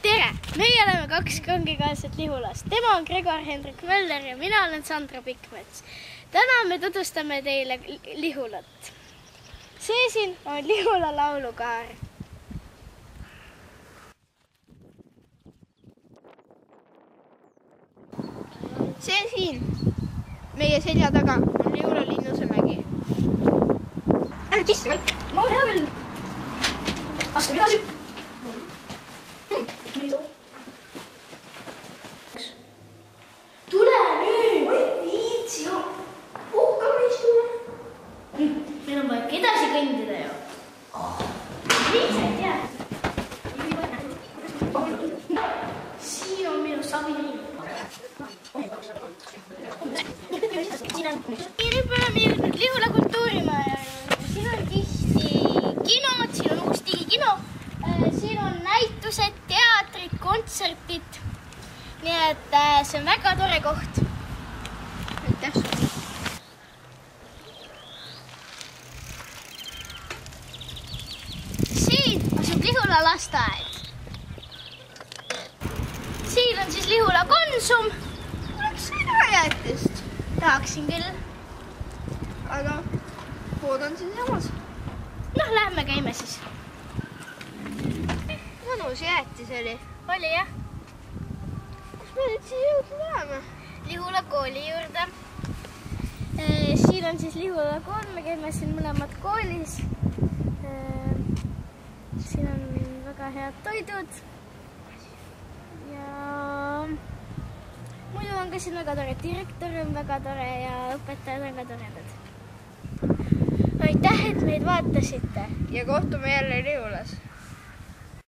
Tere! Meie oleme kaks kangekaaslased Lihulast. Tema on Gregor Hendrik Möller ja mina olen Sandra Pikmets. Täna me tutvustame teile Lihulat. See siin on Lihula laulukaar. See siin meie selja taga on Lihula Linnusemägi. Kisse, ma olen hea küll. Astume edasi. Tule nüüd! Ma ei viitsi ju. Puhkame istume. Meil on vaja edasi kõndida ju. Lihtsalt jää. Siin on minu saviriin. Nüüd me oleme jõudnud Lihula kultuurimaja. Siin on tihti kinod, siin on uus digikino. Siin on näitused, teatrid, kontsertid. Nii et see on väga tore koht. Aitäh! Siin asub Lihula lasteaed. Siin on siis Lihula Konsum. Oleks väga jäätist. Tahaksin küll. Aga pood on siin samas. Noh, lähme käime siis. Mõnus jäätis oli. Oli jah? Kus me nüüd siis jõudnud oleme? Lihula kooli juurde. Siin on siis Lihula kool, me käime siin mõlemad koolis. Siin on väga head toidud. Ja muidu on ka siin väga tore, direktor on väga tore ja õpetajad on ka toredad. Aitäh, et meid vaatasite. Ja kohtume jälle Lihulas.